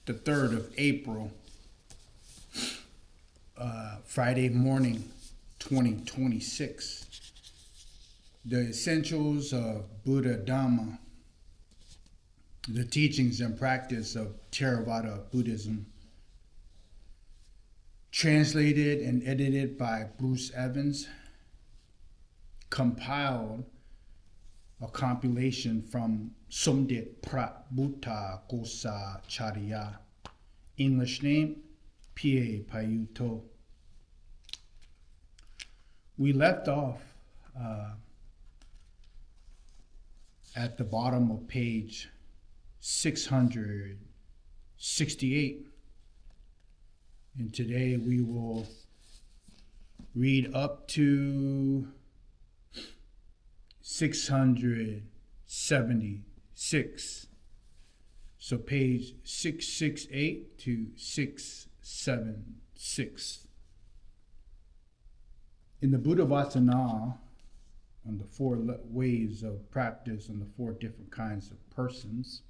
the 3rd of April, Friday morning, 2026. The Essentials of Buddhadhamma, the teachings and practice of Theravada Buddhism, translated and edited by Bruce Evans, compiled a compilation from Somdet Prat Butta Kosa Charya, English name, P.A. Payuto. We left off at the bottom of page 668. And today we will read up to 676. So page 668 to 676. In the Buddhadhamma, on the 4 ways of practice, on the 4 different kinds of persons,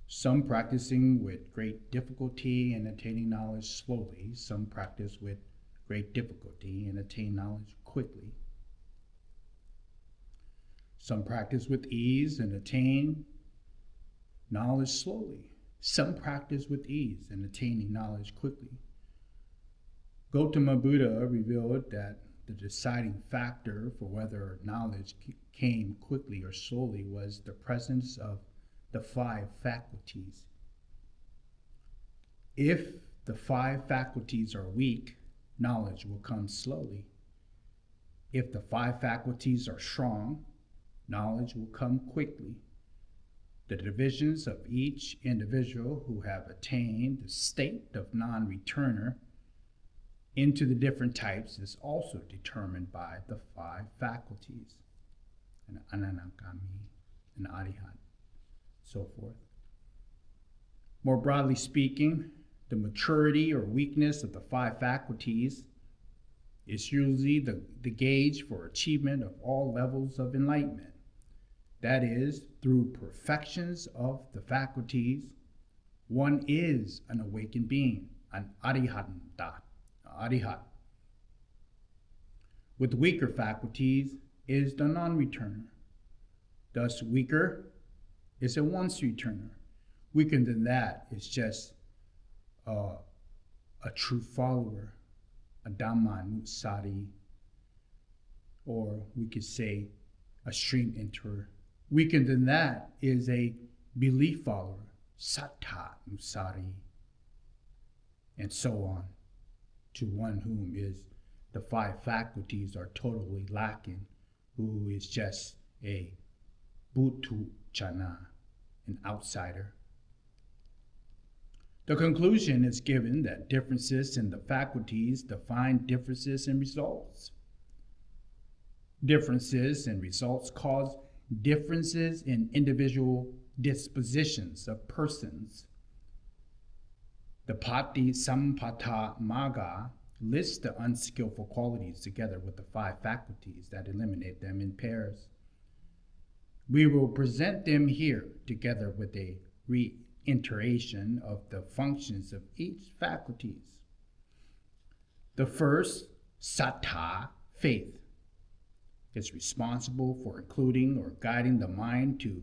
some practicing with great difficulty and attaining knowledge slowly, some practice with great difficulty and attain knowledge quickly. Some practice with ease and attain knowledge slowly. Some practice with ease and attaining knowledge quickly. Gautama Buddha revealed that the deciding factor for whether knowledge came quickly or slowly was the presence of the 5 faculties. If the 5 faculties are weak, knowledge will come slowly. If the 5 faculties are strong, knowledge will come quickly. The divisions of each individual who have attained the state of non-returner into the different types is also determined by the 5 faculties, an ananagami, an arihat, so forth. More broadly speaking, the maturity or weakness of the 5 faculties is usually the gauge for achievement of all levels of enlightenment. That is, through perfections of the faculties, one is an awakened being, an arihanta, arihat. With weaker faculties is the non-returner. Thus, weaker is a once-returner. Weaker than that is just a true follower, a dhammanusari, or we could say a stream enterer. Weaker than that is a belief follower, sattha nusari, and so on, to one whom is the 5 faculties are totally lacking, who is just a Buddhadhamma, an outsider. The conclusion is given that differences in the faculties define differences in results. Differences in results cause differences in individual dispositions of persons. The Pati Sampata Magga lists the unskillful qualities together with the 5 faculties that eliminate them in pairs. We will present them here together with a reiteration of the functions of each faculties. The first, sattha, faith, is responsible for including or guiding the mind to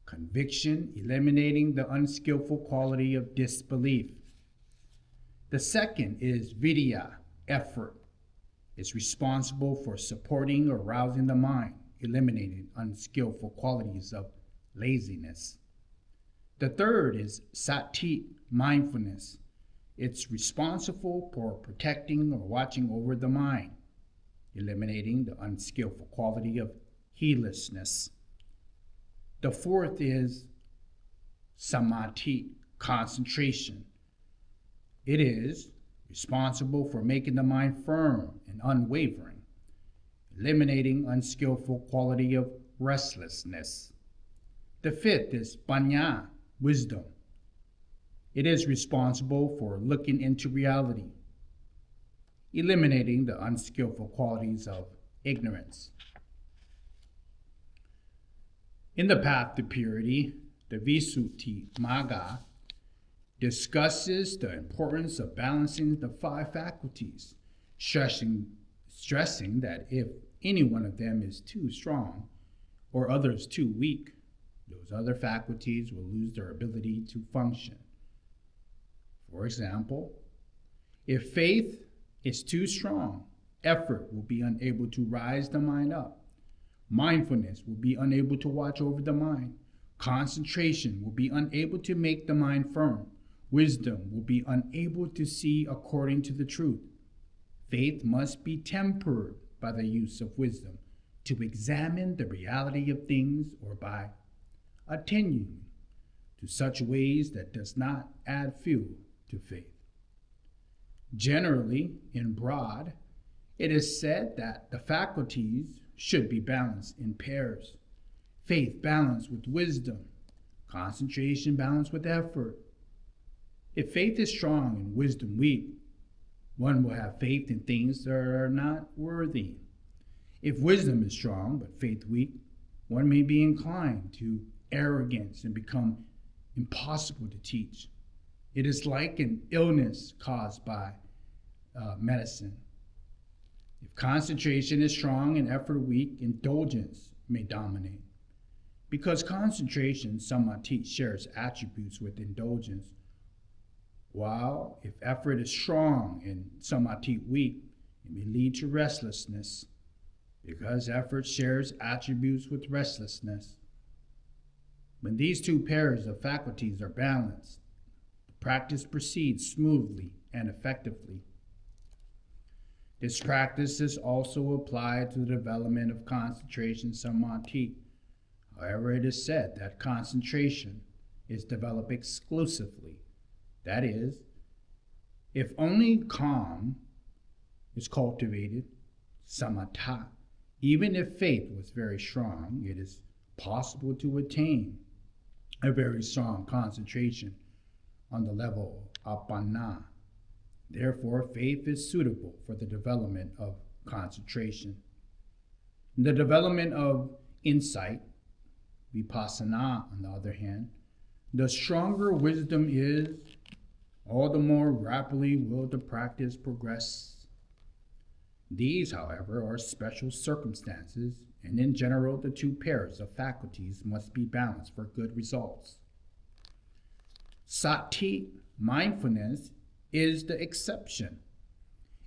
conviction, eliminating the unskillful quality of disbelief. The second is vidya, effort, is responsible for supporting or rousing the mind, eliminating unskillful qualities of laziness. The third is sati, mindfulness. It's responsible for protecting or watching over the mind, eliminating the unskillful quality of heedlessness. The fourth is samadhi, concentration. It is responsible for making the mind firm and unwavering, eliminating unskillful quality of restlessness. The fifth is panya, wisdom. It is responsible for looking into reality, eliminating the unskillful qualities of ignorance. In the path to purity, the Visuddhimagga discusses the importance of balancing the five faculties, stressing that if any one of them is too strong or others too weak, those other faculties will lose their ability to function. For example, if faith is too strong, effort will be unable to rise the mind up. Mindfulness will be unable to watch over the mind. Concentration will be unable to make the mind firm. Wisdom will be unable to see according to the truth. Faith must be tempered by the use of wisdom to examine the reality of things, or by attenuing to such ways that does not add fuel to faith. Generally, in broad, it is said that the faculties should be balanced in pairs. Faith balanced with wisdom, concentration balanced with effort. If faith is strong and wisdom weak, one will have faith in things that are not worthy. If wisdom is strong but faith weak, one may be inclined to arrogance and become impossible to teach. It is like an illness caused by medicine. If concentration is strong and effort weak, indulgence may dominate. Because concentration, samadhi, shares attributes with indulgence, while if effort is strong and samadhi weak, it may lead to restlessness. Because effort shares attributes with restlessness. When these two pairs of faculties are balanced, the practice proceeds smoothly and effectively. This practice is also applied to the development of concentration samadhi. However, it is said that concentration is developed exclusively. That is, if only calm is cultivated, samatha, even if faith was very strong, it is possible to attain a very strong concentration on the level of appanna. Therefore, faith is suitable for the development of concentration. In the development of insight, vipassana, on the other hand, the stronger wisdom is, all the more rapidly will the practice progress. These, however, are special circumstances, and in general, the two pairs of faculties must be balanced for good results. Sati, mindfulness, is the exception.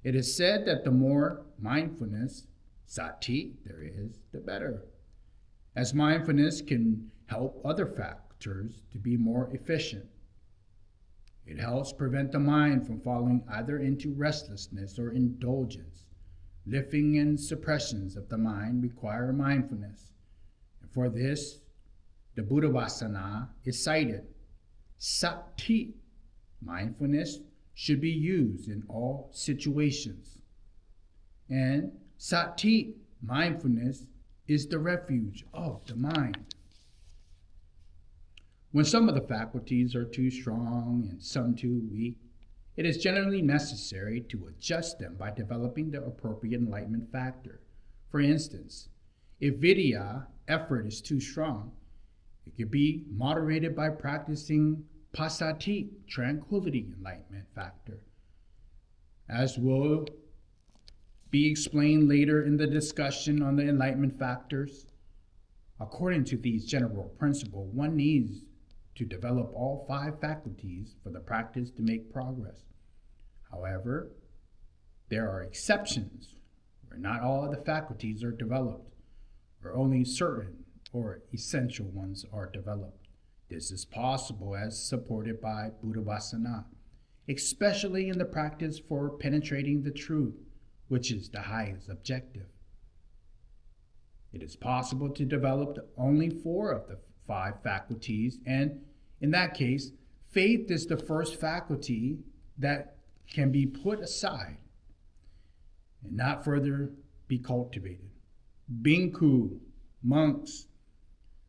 It is said that the more mindfulness, sati, there is, the better, as mindfulness can help other factors to be more efficient. It helps prevent the mind from falling either into restlessness or indulgence. Lifting and suppressions of the mind require mindfulness. And for this, the Buddhadhamma is cited. Sati, mindfulness, should be used in all situations. And sati, mindfulness, is the refuge of the mind. When some of the faculties are too strong and some too weak, it is generally necessary to adjust them by developing the appropriate enlightenment factor. For instance, if vidya, effort, is too strong, it could be moderated by practicing passaddhi, tranquility, enlightenment factor. As will be explained later in the discussion on the enlightenment factors, according to these general principles, one needs to develop all five faculties for the practice to make progress. However, there are exceptions where not all of the faculties are developed, or only certain or essential ones are developed. This is possible as supported by Buddhadhamma, especially in the practice for penetrating the truth, which is the highest objective. It is possible to develop only 4 of the 5 faculties, and in that case, faith is the first faculty that can be put aside and not further be cultivated. Bhikkhu, monks,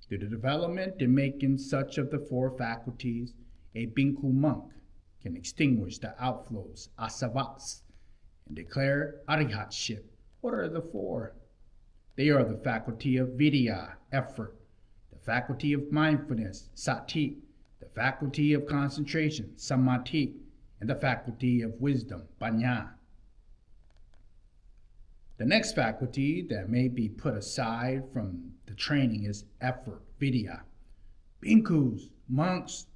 through the development and making such of the 4 faculties, a bhikkhu monk can extinguish the outflows, asavas, and declare arihatship. What are the 4? They are the faculty of vidya, effort, the the faculty of mindfulness, sati, the faculty of concentration, samadhi, and the faculty of wisdom, panya. The next faculty that may be put aside from the training is effort, vidya. Bhikkhus, monks,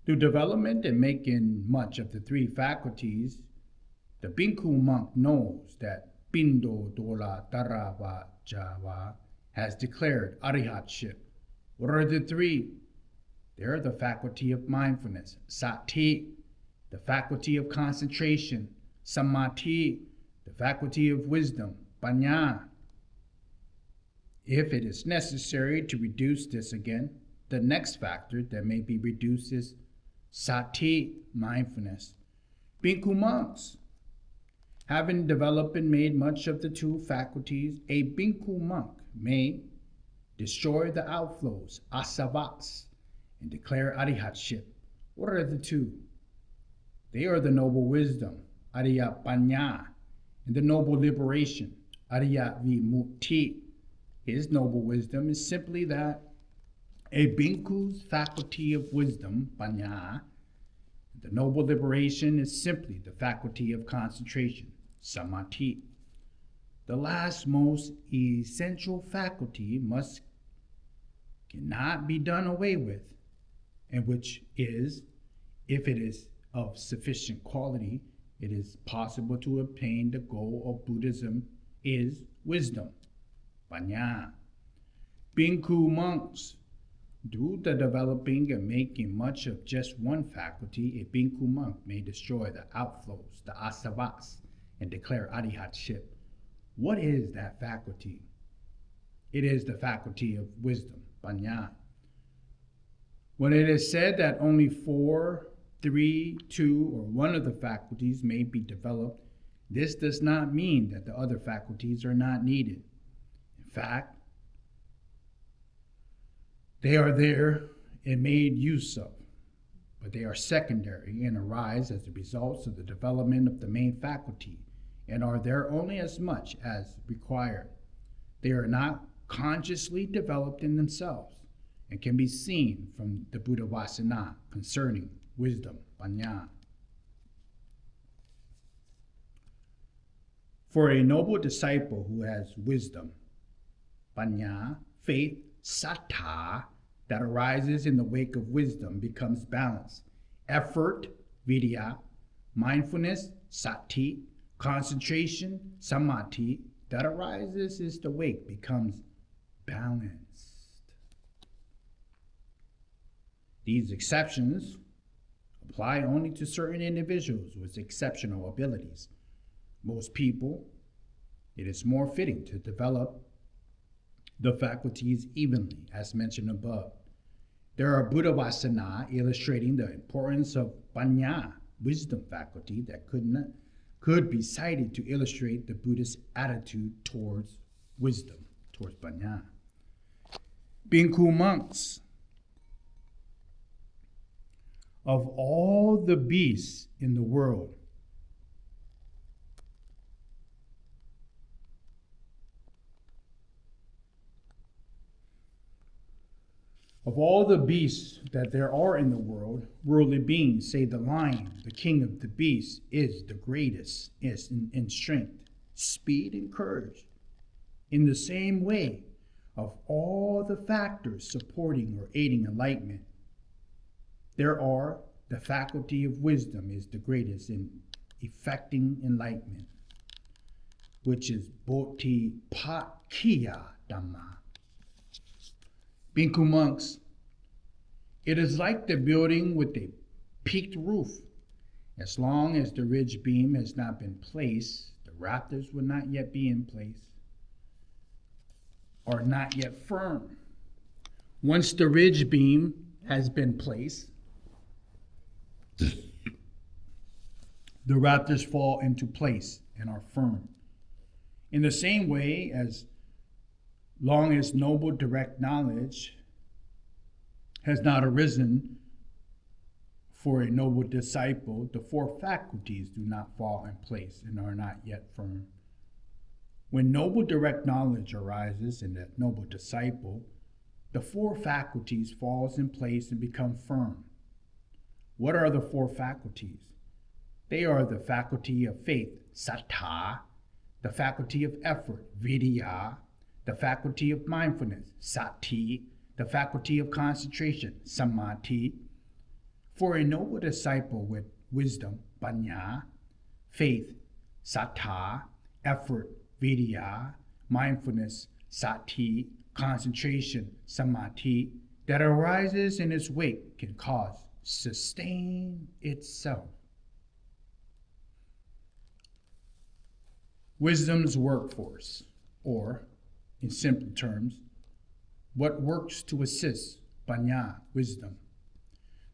through development and making much of the three faculties, the bhikkhu monk knows that Pindo Dola Tarava Java has declared arihatship. What are the three? They are the faculty of mindfulness, sati, the faculty of concentration, samadhi, the faculty of wisdom, panya. If it is necessary to reduce this again, the next factor that may be reduced is sati, mindfulness. Bhikkhu monks, having developed and made much of the two faculties, a bhikkhu monk may destroy the outflows, asavas, and declare arihatship. What are the two? They are the noble wisdom, ariya panya, and the noble liberation, ariya vimukti. His noble wisdom is simply that a bhikkhu's faculty of wisdom, panya, the noble liberation is simply the faculty of concentration, samadhi. The last most essential faculty cannot be done away with, and which is, if it is of sufficient quality, it is possible to obtain the goal of Buddhism, is wisdom, panya. Bhikkhu monks, due to developing and making much of just one faculty, a bhikkhu monk may destroy the outflows, the asavas, and declare arihatship. What is that faculty? It is the faculty of wisdom, panya. When it is said that only 4, 3, 2, or one of the faculties may be developed, this does not mean that the other faculties are not needed. In fact, they are there and made use of, but they are secondary and arise as the results of the development of the main faculty and are there only as much as required. They are not consciously developed in themselves and can be seen from the Buddhadhamma concerning wisdom, panya. For a noble disciple who has wisdom, panya, faith, sattva, that arises in the wake of wisdom becomes balance. Effort, vidya, mindfulness, sati, concentration, samadhi, that arises as the wake becomes balanced. These exceptions apply only to certain individuals with exceptional abilities. Most people, it is more fitting to develop the faculties evenly, as mentioned above. There are Buddhadhamma illustrating the importance of panya, wisdom faculty, that could be cited to illustrate the Buddhist attitude towards wisdom, towards panya. Bhikkhu monks, of all the beasts in the world, of all the beasts that there are in the world, worldly beings say the lion, the king of the beasts, is the greatest in strength, speed, and courage. In the same way, of all the factors supporting or aiding enlightenment, the faculty of wisdom is the greatest in effecting enlightenment, which is Buddhadhamma. Bhikkhu monks, it is like the building with a peaked roof. As long as the ridge beam has not been placed, the rafters will not yet be in place, or not yet firm. Once the ridge beam has been placed, the rafters fall into place and are firm. In the same way, as long as noble direct knowledge has not arisen for a noble disciple, the 4 faculties do not fall in place and are not yet firm. When noble direct knowledge arises in that noble disciple, the four faculties falls in place and become firm. What are the four faculties? They are the faculty of faith, sattha, the faculty of effort, vidya, the faculty of mindfulness, sati, the faculty of concentration, samadhi. For a noble disciple with wisdom, panya, faith, sattha, effort, vidya, mindfulness, sati, concentration, samadhi, that arises in its wake can cause sustain itself. Wisdom's workforce, or, in simple terms, what works to assist panya, wisdom.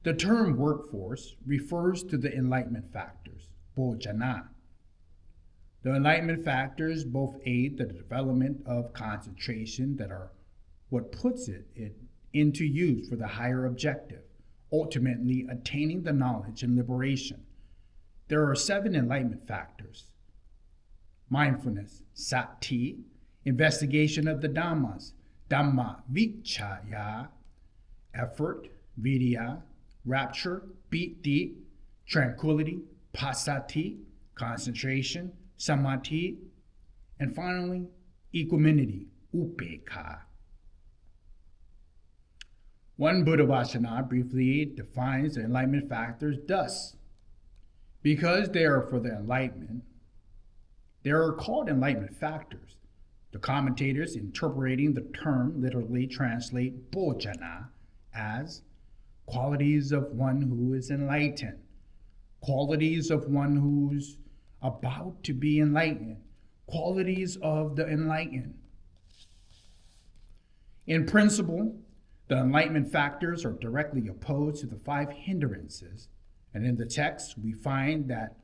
The term workforce refers to the enlightenment factors, bojana. The enlightenment factors both aid the development of concentration that are what puts it into use for the higher objective, ultimately attaining the knowledge and liberation. There are 7 enlightenment factors. Mindfulness, sati, investigation of the dhammas, dhamma vichaya, effort, vidya, rapture, piti, tranquility, passaddhi, concentration, samadhi, and finally, equanimity, upekkha. One Buddhadhamma briefly defines the enlightenment factors thus: because they are for the enlightenment, they are called enlightenment factors. The commentators interpreting the term literally translate bojana as qualities of one who is enlightened, qualities of one who's about to be enlightened, qualities of the enlightened. In principle, the enlightenment factors are directly opposed to the 5 hindrances, and in the text we find that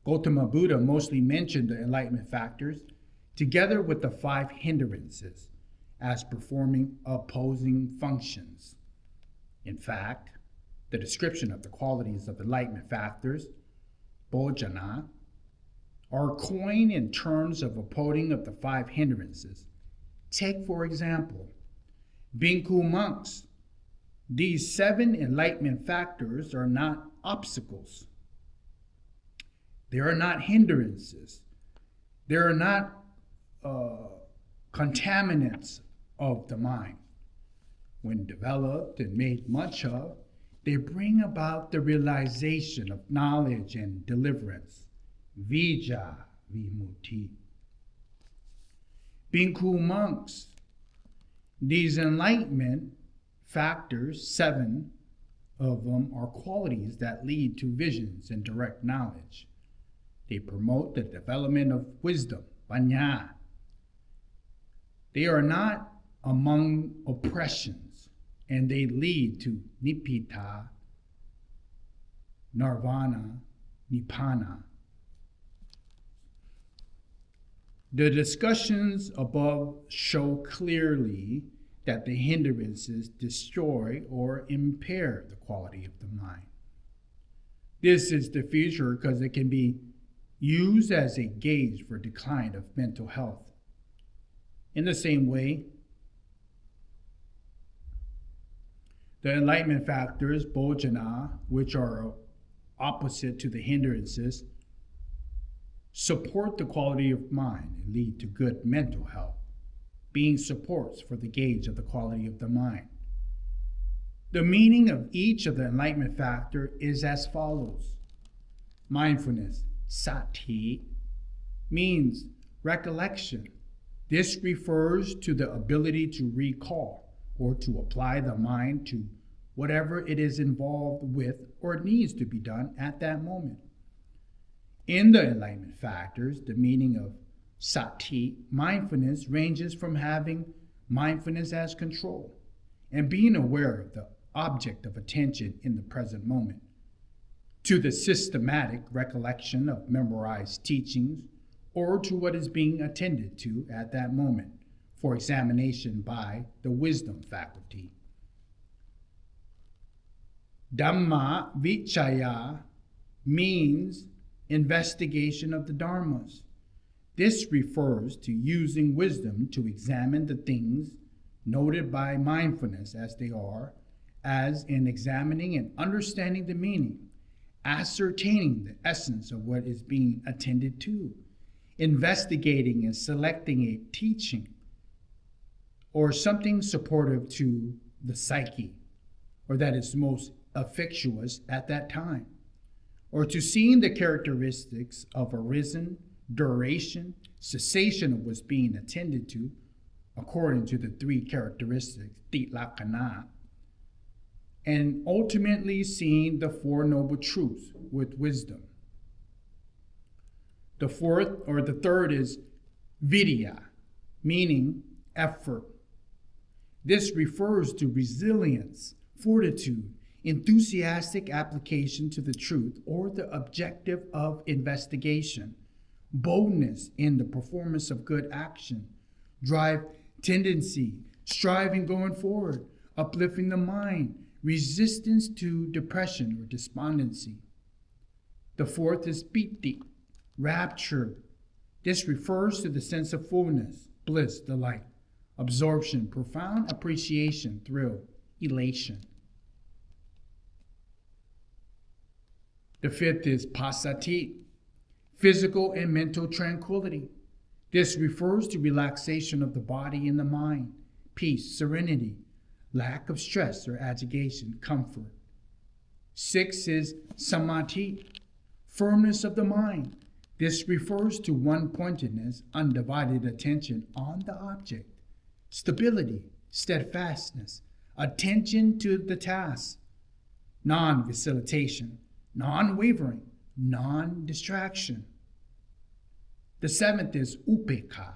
Gautama Buddha mostly mentioned the enlightenment factors together with the 5 hindrances as performing opposing functions. In fact, the description of the qualities of enlightenment factors, bojana, are coined in terms of opposing of the 5 hindrances. Take, for example, Bhikkhu monks. These 7 enlightenment factors are not obstacles. They are not hindrances. They are not contaminants of the mind. When developed and made much of, they bring about the realization of knowledge and deliverance, vijja vimutti. Bhikkhu monks. These enlightenment factors, 7 of them, are qualities that lead to visions and direct knowledge. They promote the development of wisdom, panya. They are not among oppressions, and they lead to nibbita, nirvana, nibbana. The discussions above show clearly that the hindrances destroy or impair the quality of the mind. This is the future because it can be used as a gauge for decline of mental health. In the same way, the enlightenment factors, bojana, which are opposite to the hindrances, support the quality of mind and lead to good mental health, being supports for the gauge of the quality of the mind. The meaning of each of the enlightenment factor is as follows. Mindfulness, sati, means recollection. This refers to the ability to recall or to apply the mind to whatever it is involved with or needs to be done at that moment. In the enlightenment factors, the meaning of sati, mindfulness, ranges from having mindfulness as control and being aware of the object of attention in the present moment, to the systematic recollection of memorized teachings, or to what is being attended to at that moment for examination by the wisdom faculty. Dhamma vichaya means investigation of the dharmas. This refers to using wisdom to examine the things noted by mindfulness as they are, as in examining and understanding the meaning, ascertaining the essence of what is being attended to, investigating and selecting a teaching or something supportive to the psyche, or that is most effectuous at that time, or to seeing the characteristics of arisen, duration, cessation of what's being attended to, according to the three characteristics, titlakana, and ultimately seeing the Four Noble Truths with wisdom. The third is vidya, meaning effort. This refers to resilience, fortitude, enthusiastic application to the truth or the objective of investigation, boldness in the performance of good action, drive, tendency, striving going forward, uplifting the mind, resistance to depression or despondency. The fourth is piti, rapture. This refers to the sense of fullness, bliss, delight, absorption, profound appreciation, thrill, elation. The fifth is pasati, physical and mental tranquility. This refers to relaxation of the body and the mind, peace, serenity, lack of stress or agitation, comfort. Six is samadhi, firmness of the mind. This refers to one-pointedness, undivided attention on the object, stability, steadfastness, attention to the task, non-vacillation, non-wavering, non-distraction. The seventh is upekha,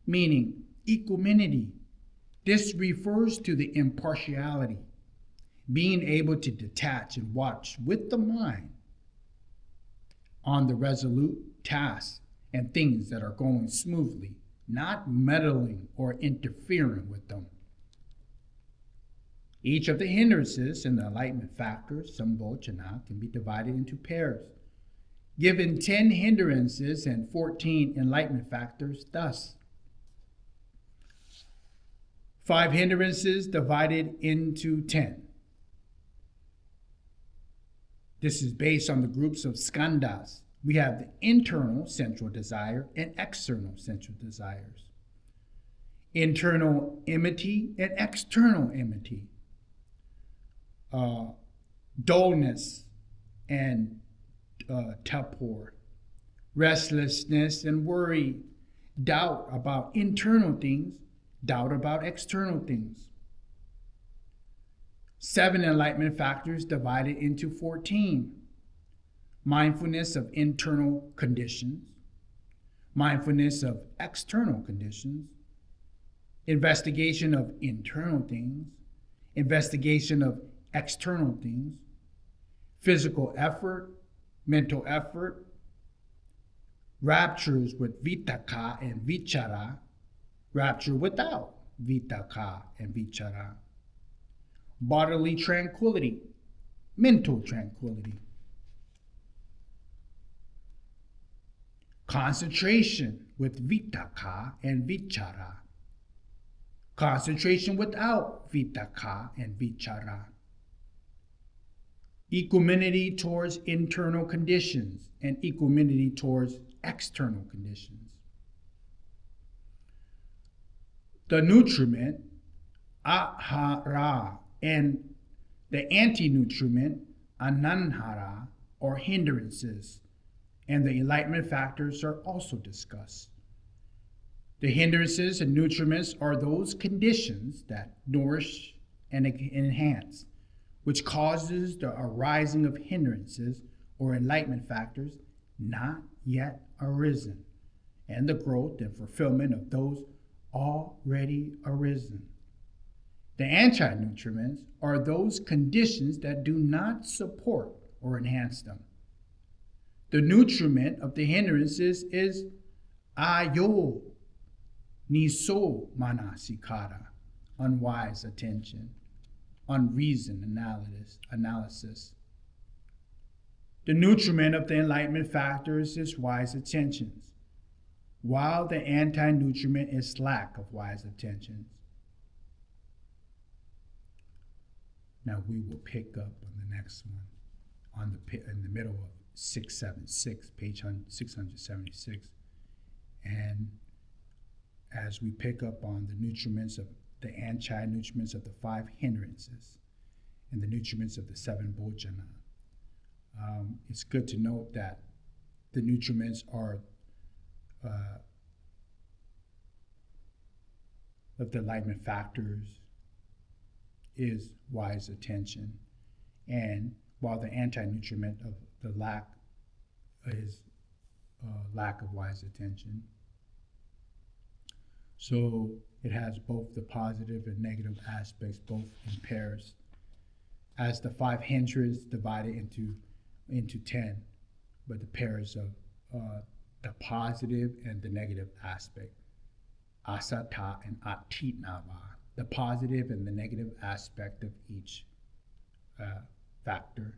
meaning equanimity. This refers to the impartiality, being able to detach and watch with the mind on the resolute tasks and things that are going smoothly, not meddling or interfering with them. Each of the hindrances in the enlightenment factors, sambhojana, can be divided into pairs. Given 10 hindrances and 14 enlightenment factors, thus 5 hindrances divided into 10. This is based on the groups of skandhas. We have the internal sensual desire and external sensual desires. Internal enmity and external enmity. Dullness and torpor. Restlessness and worry. Doubt about internal things. Doubt about external things. 7 enlightenment factors divided into 14. Mindfulness of internal conditions. Mindfulness of external conditions. Investigation of internal things. Investigation of external things. Physical effort. Mental effort. Raptures with vitaka and vichara. Rapture without vitaka and vichara. Bodily tranquility, mental tranquility. Concentration with vitaka and vichara. Concentration without vitaka and vichara. Equanimity towards internal conditions and equanimity towards external conditions. The nutriment, ahara, and the anti-nutriment, ananhara, or hindrances, and the enlightenment factors are also discussed. The hindrances and nutriments are those conditions that nourish and enhance, which causes the arising of hindrances or enlightenment factors not yet arisen, and the growth and fulfillment of those already arisen. The anti-nutriments are those conditions that do not support or enhance them. The nutriment of the hindrances is ayo, niso manasikara, unwise attention, unreasoned analysis. The nutriment of the enlightenment factors is wise attentions, while the anti-nutriment is lack of wise attentions. Now we will pick up on the next one in the middle of 676, page 676. And as we pick up on the nutriments of the anti-nutriments of the 5 hindrances and the nutriments of the 7 bojana, it's good to note that the nutriments are of the enlightenment factors is wise attention, and while the anti-nutriment of the lack is lack of wise attention. So it has both the positive and negative aspects, both in pairs. As the 5 hindrances divided into 10, but the pairs of the positive and the negative aspect, asata and atitnava, the positive and the negative aspect of each factor.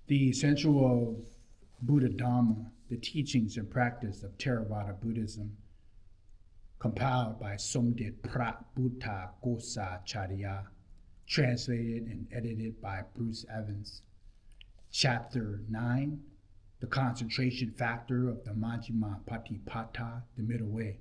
The essential of Buddhadhamma, the teachings and practice of Theravada Buddhism, compiled by Somdet Prat Buddha Gosa Charya, translated and edited by Bruce Evans. Chapter 9, the concentration factor of the Majjhima Patipata, the middle way.